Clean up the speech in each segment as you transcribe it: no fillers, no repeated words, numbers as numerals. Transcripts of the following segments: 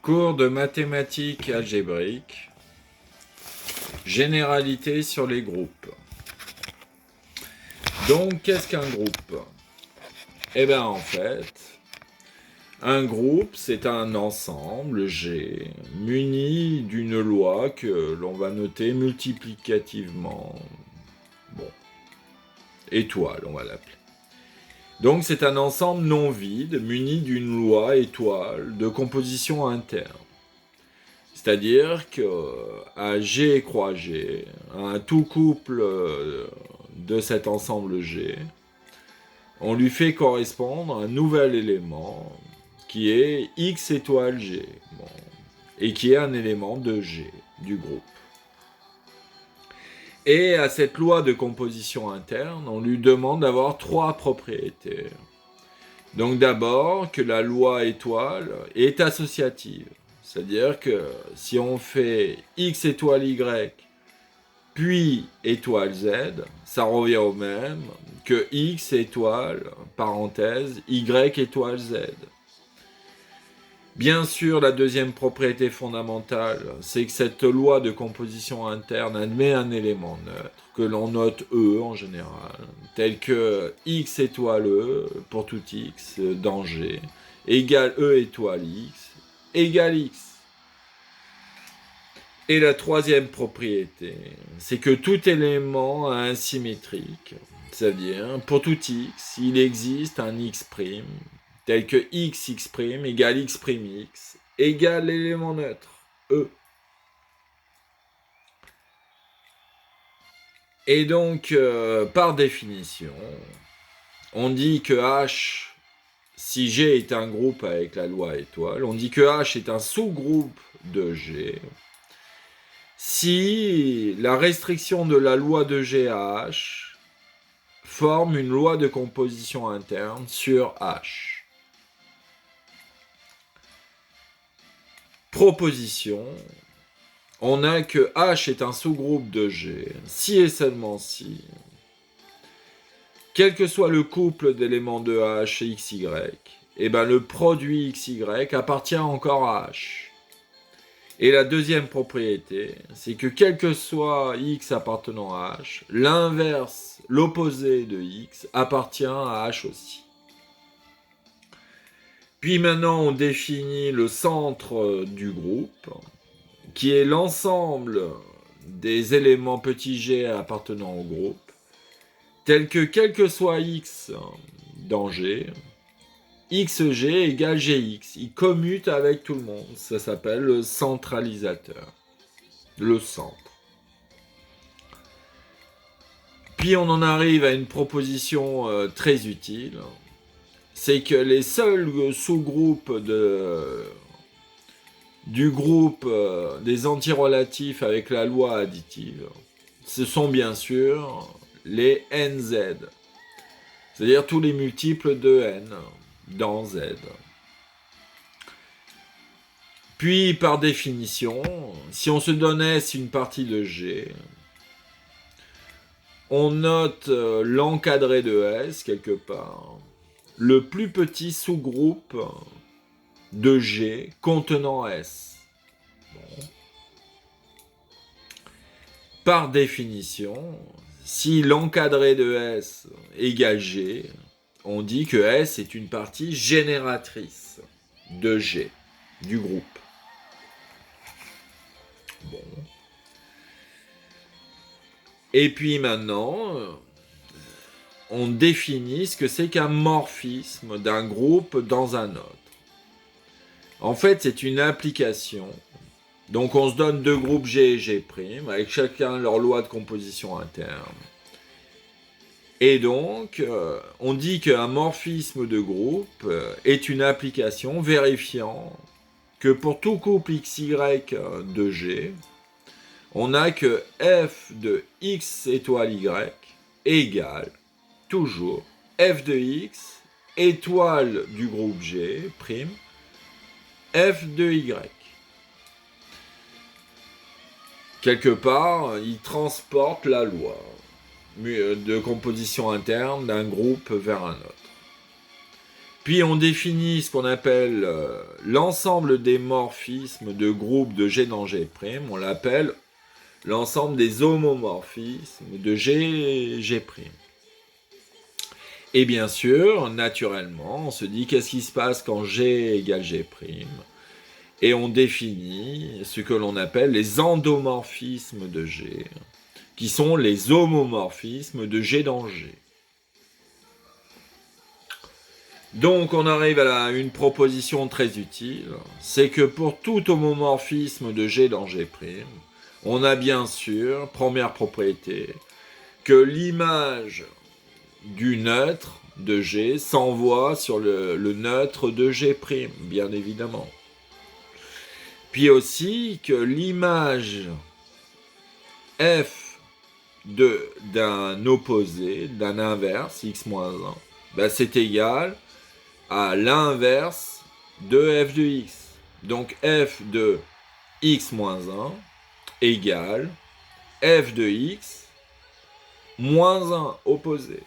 Cours de mathématiques algébriques, généralité sur les groupes. Donc, qu'est-ce qu'un groupe? Eh bien, en fait, un groupe, c'est un ensemble G muni d'une loi que l'on va noter multiplicativement. Bon, étoile, on va l'appeler. Donc, c'est un ensemble non vide muni d'une loi étoile de composition interne. C'est-à-dire que à G croix G, un tout couple de cet ensemble G, on lui fait correspondre un nouvel élément qui est X étoile G, bon, et qui est un élément de G du groupe. Et à cette loi de composition interne, on lui demande d'avoir trois propriétés. Donc d'abord que la loi étoile est associative. C'est-à-dire que si on fait X étoile Y, puis étoile Z, ça revient au même que X étoile, parenthèse, Y étoile Z. Bien sûr, la deuxième propriété fondamentale, c'est que cette loi de composition interne admet un élément neutre, que l'on note E en général, tel que X étoile E, pour tout X, dans G, égale E étoile X, égale X. Et la troisième propriété, c'est que tout élément asymétrique, c'est-à-dire pour tout X, il existe un X', tel que X égale X', égale l'élément neutre, E. Et donc, par définition, on dit que H, si G est un groupe avec la loi étoile, on dit que H est un sous-groupe de G, si la restriction de la loi de G à H forme une loi de composition interne sur H. Proposition, on a que H est un sous-groupe de G, si et seulement si, quel que soit le couple d'éléments de H et XY, et ben le produit XY appartient encore à H. Et la deuxième propriété, c'est que quel que soit X appartenant à H, l'inverse, l'opposé de X, appartient à H aussi. Puis maintenant, on définit le centre du groupe, qui est l'ensemble des éléments petits g appartenant au groupe, tels que quel que soit X dans G, XG égale GX. Il commute avec tout le monde. Ça s'appelle le centralisateur. Le centre. Puis on en arrive à une proposition très utile. C'est que les seuls sous-groupes du groupe des antirelatifs avec la loi additive, ce sont bien sûr les NZ. C'est-à-dire tous les multiples de N dans Z. Puis, par définition, si on se donne S une partie de G, on note l'encadré de S quelque part, le plus petit sous-groupe de G contenant S. Bon. Par définition, si l'encadré de S égale G, on dit que S est une partie génératrice de G, du groupe. Bon. Et puis maintenant, on définit ce que c'est qu'un morphisme d'un groupe dans un autre. En fait, c'est une application. Donc on se donne deux groupes G et G', avec chacun leur loi de composition interne. Et donc, on dit qu'un morphisme de groupe est une application vérifiant que pour tout couple XY de G, on a que f de x étoile y égale toujours f de x étoile du groupe G', f de y. Quelque part, il transporte la loi de composition interne d'un groupe vers un autre. Puis on définit ce qu'on appelle l'ensemble des morphismes de groupes de G dans G', on l'appelle l'ensemble des homomorphismes de G, G'. Et bien sûr, naturellement, on se dit qu'est-ce qui se passe quand G égale G', et on définit ce que l'on appelle les endomorphismes de G, qui sont les homomorphismes de G dans G. Donc on arrive à une proposition très utile, c'est que pour tout homomorphisme de G dans G', on a bien sûr, première propriété, que l'image du neutre de G s'envoie sur le neutre de G', bien évidemment. Puis aussi que l'image f d'un opposé, d'un inverse, x-1, ben c'est égal à l'inverse de f de x. Donc f de x-1 égale f de x moins 1 opposé.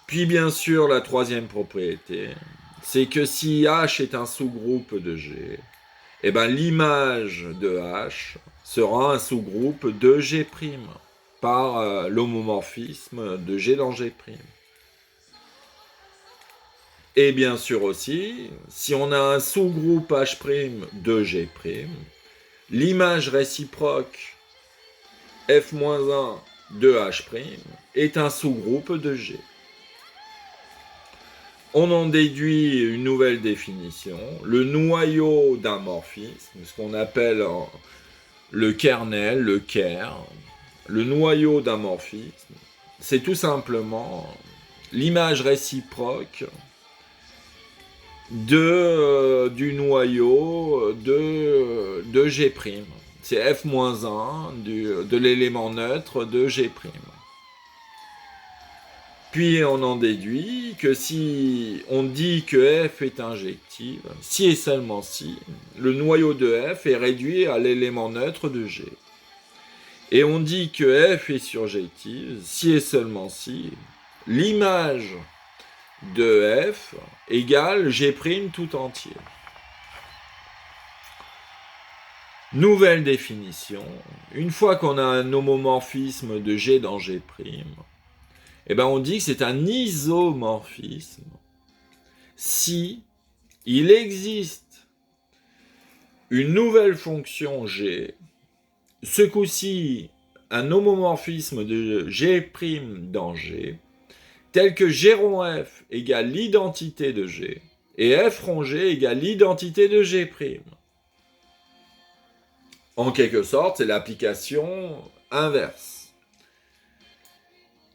Puis bien sûr, la troisième propriété, c'est que si H est un sous-groupe de G, eh ben, l'image de H sera un sous-groupe de G' par l'homomorphisme de G dans G'. Et bien sûr aussi, si on a un sous-groupe H' de G', l'image réciproque f-1 de H' est un sous-groupe de G. On en déduit une nouvelle définition, le noyau d'un morphisme, ce qu'on appelle le kernel, le ker, le noyau d'un morphisme, c'est tout simplement l'image réciproque du noyau de G'. C'est f-1 de l'élément neutre de G'. Puis on en déduit que si on dit que f est injective, si et seulement si, le noyau de f est réduit à l'élément neutre de G. Et on dit que f est surjective, si et seulement si, l'image de f égale G' tout entier. Nouvelle définition, une fois qu'on a un homomorphisme de G dans G', eh ben on dit que c'est un isomorphisme si il existe une nouvelle fonction G, ce coup-ci un homomorphisme de G' dans G, tel que G rond F égale l'identité de G, et F rond G égale l'identité de G'. En quelque sorte, c'est l'application inverse.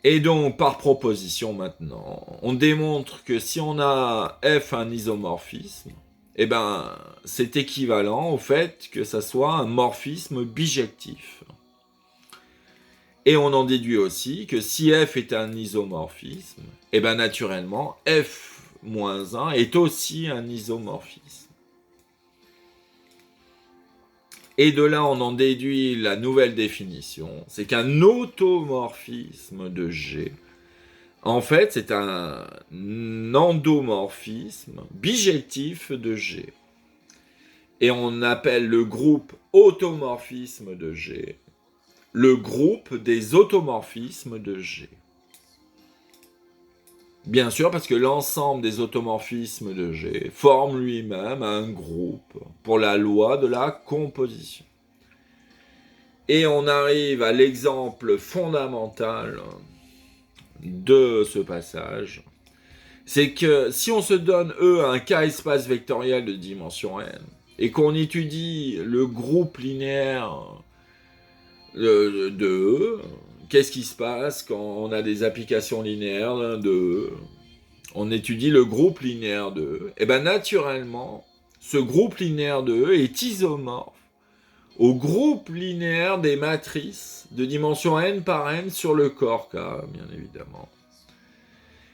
Et donc, par proposition maintenant, on démontre que si on a F un isomorphisme, eh ben, c'est équivalent au fait que ça soit un morphisme bijectif. Et on en déduit aussi que si F est un isomorphisme, eh ben, naturellement, F-1 est aussi un isomorphisme. Et de là, on en déduit la nouvelle définition, c'est qu'un automorphisme de G, en fait, c'est un endomorphisme bijectif de G. Et on appelle le groupe automorphisme de G le groupe des automorphismes de G. Bien sûr, parce que l'ensemble des automorphismes de G forme lui-même un groupe pour la loi de la composition. Et on arrive à l'exemple fondamental de ce passage, c'est que si on se donne E un K-espace vectoriel de dimension n, et qu'on étudie le groupe linéaire de E, qu'est-ce qui se passe quand on a des applications linéaires de E? On étudie le groupe linéaire de E, et bien naturellement, ce groupe linéaire de E est isomorphe au groupe linéaire des matrices de dimension n par n sur le corps K, bien évidemment.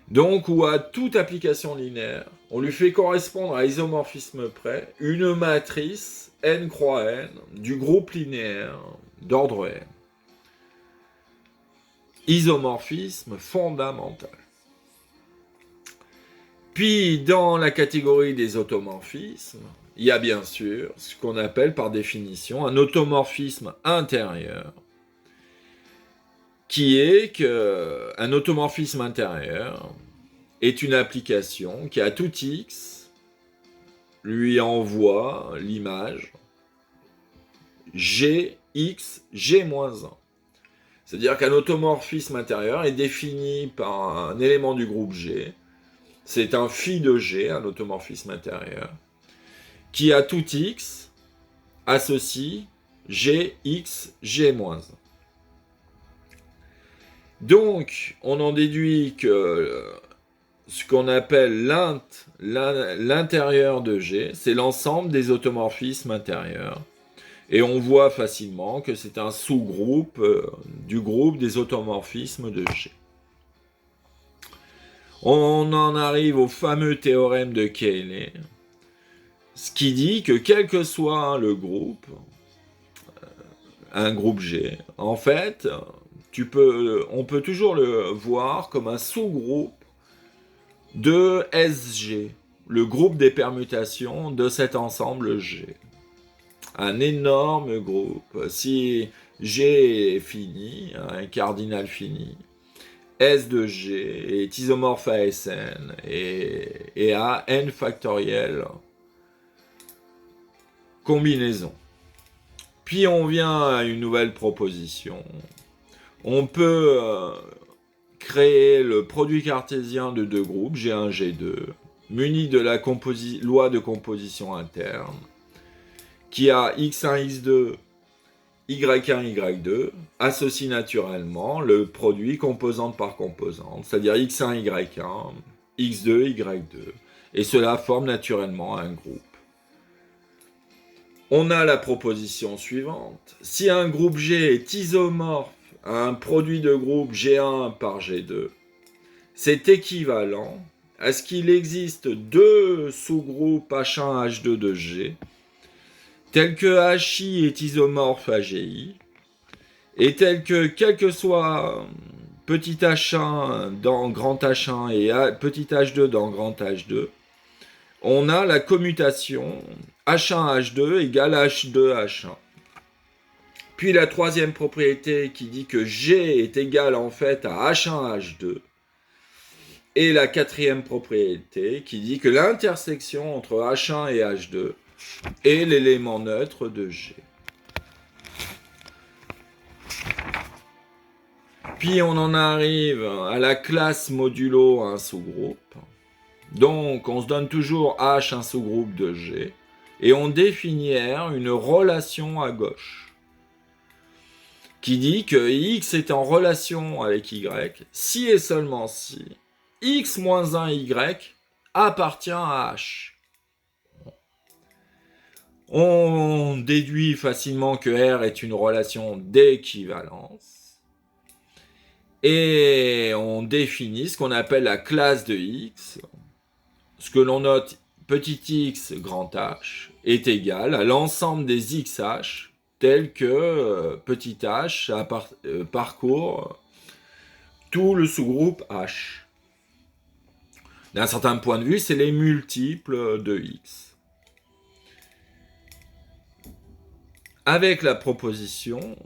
Donc, où à toute application linéaire, on lui fait correspondre à isomorphisme près une matrice n croix n du groupe linéaire d'ordre n. Isomorphisme fondamental. Puis, dans la catégorie des automorphismes, il y a bien sûr ce qu'on appelle par définition un automorphisme intérieur, qui est qu'un automorphisme intérieur est une application qui, à tout X, lui envoie l'image Gx, G-1. C'est-à-dire qu'un automorphisme intérieur est défini par un élément du groupe G. C'est un phi de G, un automorphisme intérieur, qui à tout X associe Gx, G-1. Donc, on en déduit que ce qu'on appelle l'intérieur de G, c'est l'ensemble des automorphismes intérieurs. Et on voit facilement que c'est un sous-groupe du groupe des automorphismes de G. On en arrive au fameux théorème de Cayley, ce qui dit que quel que soit le groupe, un groupe G, en fait, on peut toujours le voir comme un sous-groupe de SG, le groupe des permutations de cet ensemble G. Un énorme groupe. Si G est fini, un cardinal fini, S de G est isomorphe à Sn et à n factoriel combinaison. Puis on vient à une nouvelle proposition. On peut créer le produit cartésien de deux groupes, G1, G2, muni de la loi de composition interne, qui a x1, x2, y1, y2, associe naturellement le produit composante par composante, c'est-à-dire x1, y1, x2, y2, et cela forme naturellement un groupe. On a la proposition suivante. Si un groupe G est isomorphe à un produit de groupe G1 par G2, c'est équivalent à ce qu'il existe deux sous-groupes H1, H2 de G, tel que HI est isomorphe à GI, et tel que, quel que soit petit h1 dans grand h1 et petit h2 dans grand h2, on a la commutation h1 h2 égale h2 h1. Puis la troisième propriété qui dit que G est égal en fait à h1 h2. Et la quatrième propriété qui dit que l'intersection entre h1 et h2 est l'élément neutre de G. Puis on en arrive à la classe modulo un sous-groupe. Donc on se donne toujours H un sous-groupe de G. Et on définit R une relation à gauche. Qui dit que X est en relation avec Y si et seulement si X moins 1 Y appartient à H. On déduit facilement que R est une relation d'équivalence. Et on définit ce qu'on appelle la classe de X. Ce que l'on note petit x grand H est égal à l'ensemble des xh tels que petit h parcourt tout le sous-groupe H. D'un certain point de vue, c'est les multiples de X. Avec la proposition,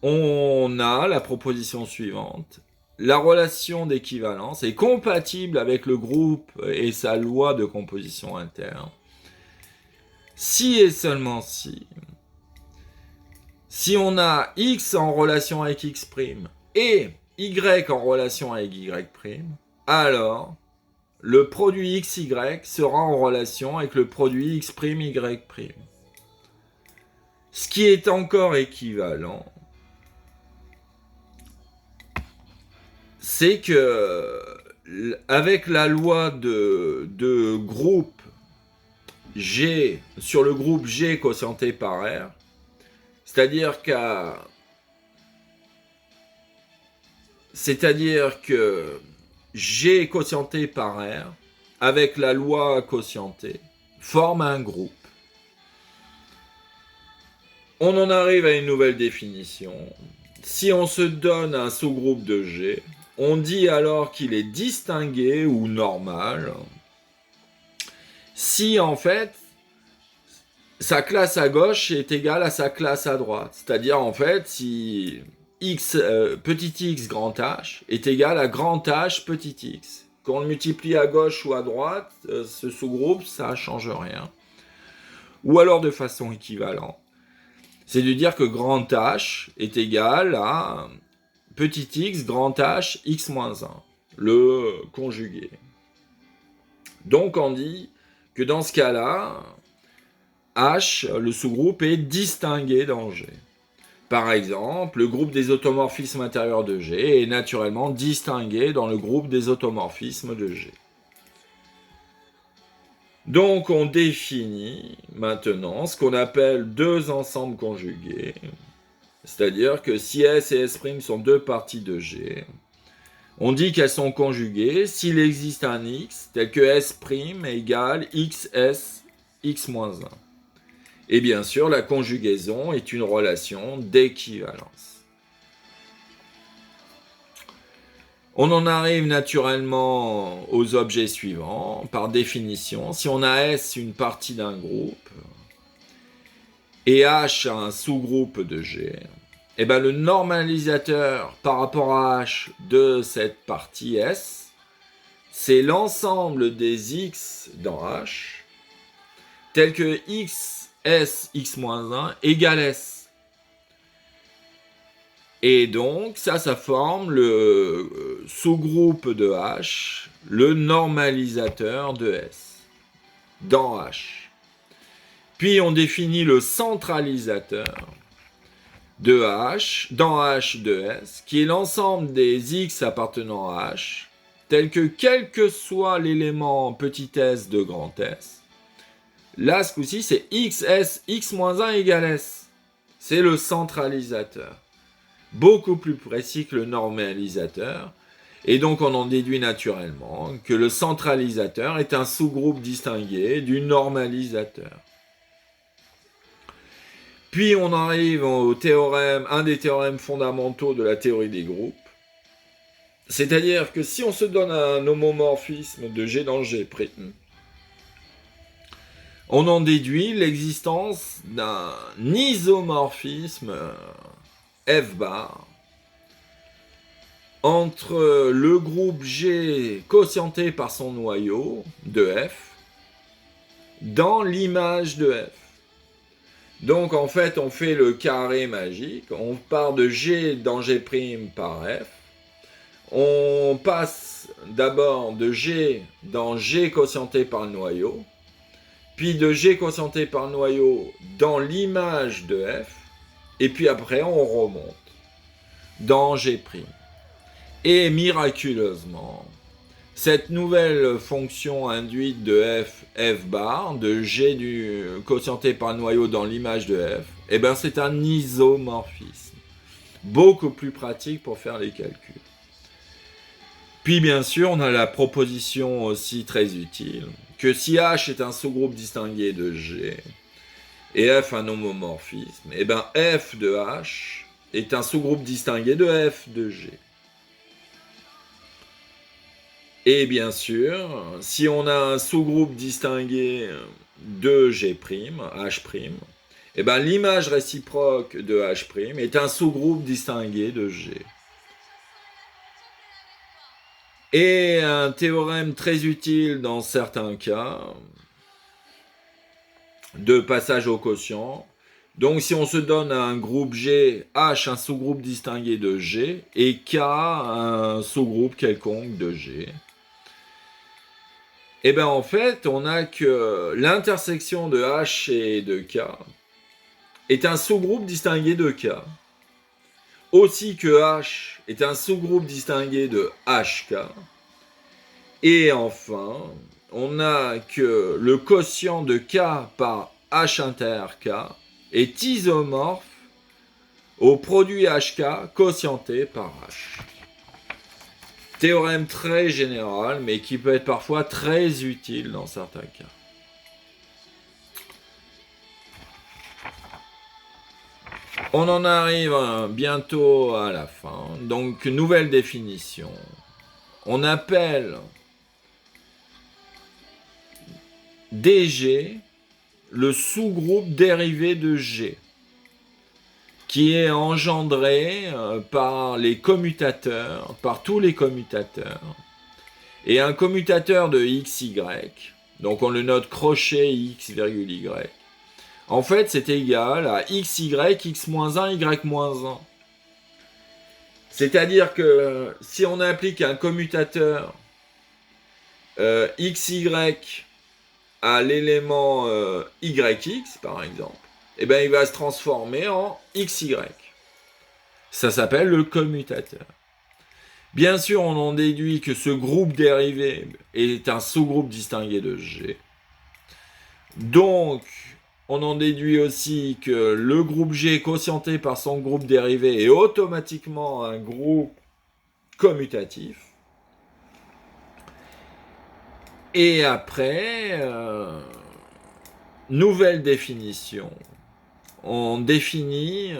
on a la proposition suivante. La relation d'équivalence est compatible avec le groupe et sa loi de composition interne. Si et seulement si on a X en relation avec X' et Y en relation avec Y', alors le produit XY sera en relation avec le produit X', Y'. Ce qui est encore équivalent, c'est que avec la loi de groupe G sur le groupe G quotienté par R, c'est-à-dire que G quotienté par R avec la loi quotientée forme un groupe. On en arrive à une nouvelle définition. Si on se donne un sous-groupe de G, on dit alors qu'il est distingué ou normal si en fait sa classe à gauche est égale à sa classe à droite. C'est-à-dire en fait si x, petit x grand H est égal à grand H petit x. Quand on le multiplie à gauche ou à droite, ce sous-groupe, ça ne change rien. Ou alors de façon équivalente. C'est de dire que grand H est égal à petit x grand H x-1, le conjugué. Donc on dit que dans ce cas-là, H, le sous-groupe, est distingué dans G. Par exemple, le groupe des automorphismes intérieurs de G est naturellement distingué dans le groupe des automorphismes de G. Donc on définit maintenant ce qu'on appelle deux ensembles conjugués, c'est-à-dire que si S et S' sont deux parties de G, on dit qu'elles sont conjuguées s'il existe un X tel que S' égale XS x-1. Et bien sûr, la conjugaison est une relation d'équivalence. On en arrive naturellement aux objets suivants. Par définition, si on a S une partie d'un groupe et H un sous-groupe de G, et ben le normalisateur par rapport à H de cette partie S, c'est l'ensemble des X dans H, tel que X S x-1 égale S. Et donc, ça forme le sous-groupe de H, le normalisateur de S, dans H. Puis, on définit le centralisateur de H, dans H de S, qui est l'ensemble des X appartenant à H, tel que quel que soit l'élément petit s de grand S, là, ce coup-ci, c'est xs x-1 égale s. C'est le centralisateur. Beaucoup plus précis que le normalisateur. Et donc, on en déduit naturellement que le centralisateur est un sous-groupe distingué du normalisateur. Puis, on arrive au théorème, un des théorèmes fondamentaux de la théorie des groupes. C'est-à-dire que si on se donne un homomorphisme de G dans G', on en déduit l'existence d'un isomorphisme F bar entre le groupe G quotienté par son noyau de F dans l'image de F. Donc en fait on fait le carré magique, on part de G dans G' par F, on passe d'abord de G dans G quotienté par le noyau, puis de G quotienté par noyau dans l'image de F, et puis après on remonte dans G'. Et miraculeusement, cette nouvelle fonction induite de F, F bar, de G du quotienté par noyau dans l'image de F, eh ben c'est un isomorphisme. Beaucoup plus pratique pour faire les calculs. Puis bien sûr, on a la proposition aussi très utile, que si H est un sous-groupe distingué de G, et F un homomorphisme, et bien F de H est un sous-groupe distingué de F de G. Et bien sûr, si on a un sous-groupe distingué de G', H', et bien l'image réciproque de H' est un sous-groupe distingué de G. Et un théorème très utile dans certains cas de passage au quotient. Donc si on se donne un groupe G, H un sous-groupe distingué de G, et K un sous-groupe quelconque de G, et bien en fait on a que l'intersection de H et de K est un sous-groupe distingué de K. Aussi que H est un sous-groupe distingué de HK. Et enfin, on a que le quotient de K par H inter K est isomorphe au produit HK quotienté par H. Théorème très général, mais qui peut être parfois très utile dans certains cas. On en arrive bientôt à la fin. Donc, nouvelle définition. On appelle DG le sous-groupe dérivé de G, qui est engendré par les commutateurs, par tous les commutateurs. Et un commutateur de XY, donc on le note crochet X, Y, en fait c'est égal à XY, X-1, Y-1. C'est-à-dire que si on applique un commutateur XY à l'élément YX, par exemple, eh ben, il va se transformer en XY. Ça s'appelle le commutateur. Bien sûr, on en déduit que ce groupe dérivé est un sous-groupe distingué de G. Donc, on en déduit aussi que le groupe G quotienté par son groupe dérivé est automatiquement un groupe commutatif. Et après, nouvelle définition. On définit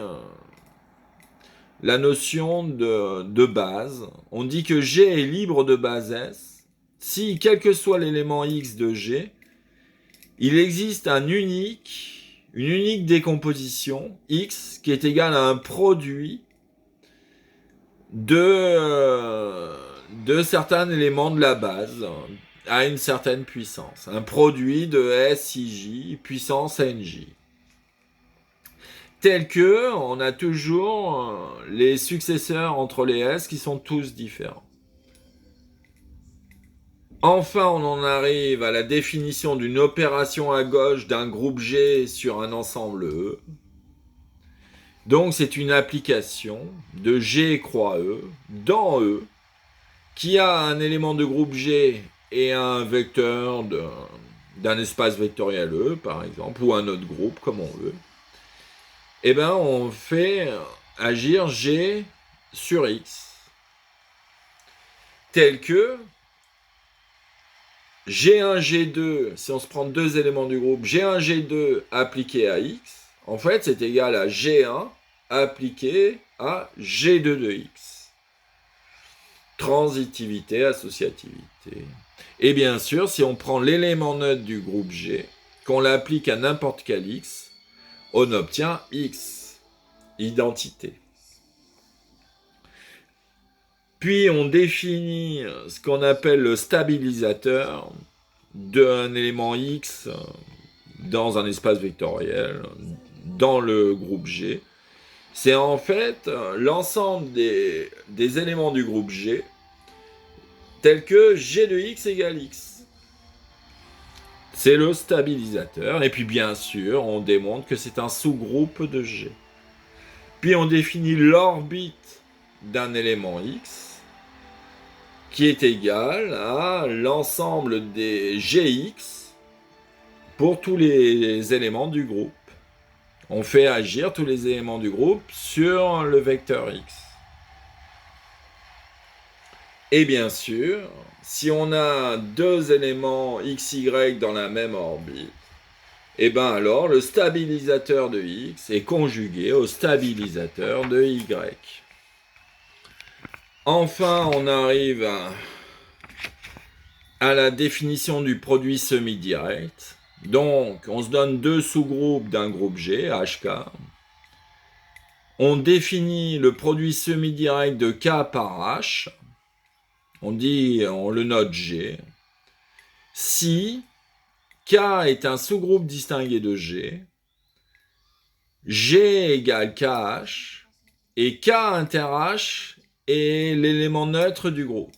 la notion de base. On dit que G est libre de base S si, quel que soit l'élément X de G, il existe une unique décomposition X qui est égale à un produit de certains éléments de la base à une certaine puissance. Un produit de SIJ puissance NJ. Tel que on a toujours les successeurs entre les S qui sont tous différents. Enfin, on en arrive à la définition d'une opération à gauche d'un groupe G sur un ensemble E. Donc, c'est une application de G croix E dans E qui a un élément de groupe G et un vecteur d'un espace vectoriel E, par exemple, ou un autre groupe, comme on veut. Eh bien, on fait agir G sur X, tel que G1, G2, si on se prend deux éléments du groupe, G1, G2 appliqué à X, en fait, c'est égal à G1 appliqué à G2 de X. Transitivité, associativité. Et bien sûr, si on prend l'élément neutre du groupe G, qu'on l'applique à n'importe quel X, on obtient X, identité. Puis on définit ce qu'on appelle le stabilisateur d'un élément X dans un espace vectoriel, dans le groupe G. C'est en fait l'ensemble des éléments du groupe G, tels que G de X égale X. C'est le stabilisateur. Et puis bien sûr, on démontre que c'est un sous-groupe de G. Puis on définit l'orbite d'un élément X, qui est égal à l'ensemble des Gx pour tous les éléments du groupe. On fait agir tous les éléments du groupe sur le vecteur X. Et bien sûr, si on a deux éléments XY dans la même orbite, et bien alors le stabilisateur de X est conjugué au stabilisateur de Y. Enfin, on arrive à la définition du produit semi-direct. Donc, on se donne deux sous-groupes d'un groupe G, HK. On définit le produit semi-direct de K par H. On le note G. Si K est un sous-groupe distingué de G, G égale KH, et K inter H est l'élément neutre du groupe.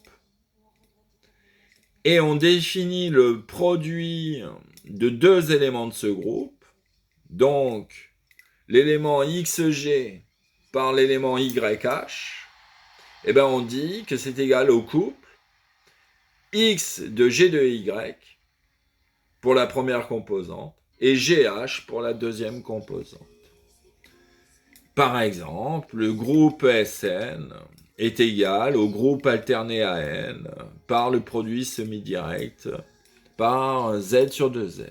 Et on définit le produit de deux éléments de ce groupe, donc l'élément XG par l'élément YH, et bien on dit que c'est égal au couple X de G de Y pour la première composante et GH pour la deuxième composante. Par exemple, le groupe SN est égal au groupe alterné AN par le produit semi-direct par Z sur 2Z.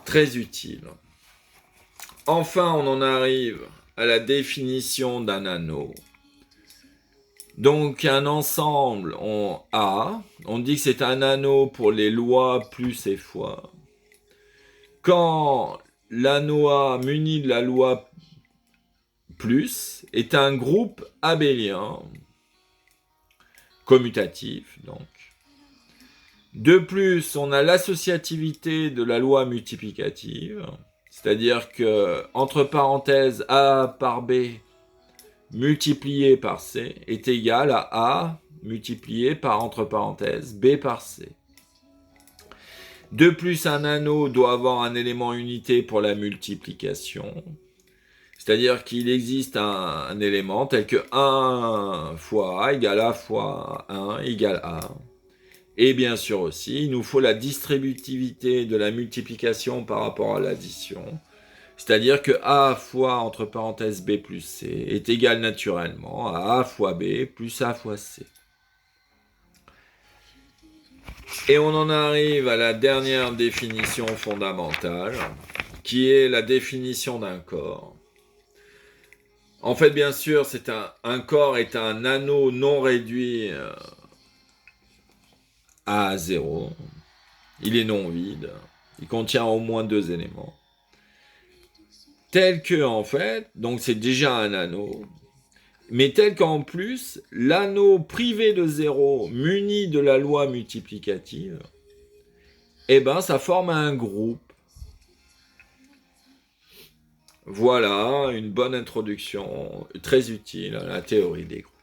Très utile. Enfin, on en arrive à la définition d'un anneau. Donc, un ensemble en A, on dit que c'est un anneau pour les lois plus et fois. Quand l'anneau A muni de la loi plus est un groupe abélien, commutatif donc. De plus, on a l'associativité de la loi multiplicative, c'est-à-dire que, entre parenthèses, A par B multiplié par C est égal à A multiplié par, entre parenthèses, B par C. De plus, un anneau doit avoir un élément unité pour la multiplication, c'est-à-dire qu'il existe un élément tel que 1 fois A égale A fois 1 égale A. Et bien sûr aussi, il nous faut la distributivité de la multiplication par rapport à l'addition, c'est-à-dire que A fois, entre parenthèses, B plus C est égal naturellement à A fois B plus A fois C. Et on en arrive à la dernière définition fondamentale, qui est la définition d'un corps. En fait, bien sûr, un corps est un anneau non réduit à 0. Il est non vide. Il contient au moins 2 éléments. Tel que, en fait, donc c'est déjà un anneau, mais tel qu'en plus, l'anneau privé de 0, muni de la loi multiplicative, eh ben, ça forme un groupe. Voilà une bonne introduction, très utile à la théorie des groupes.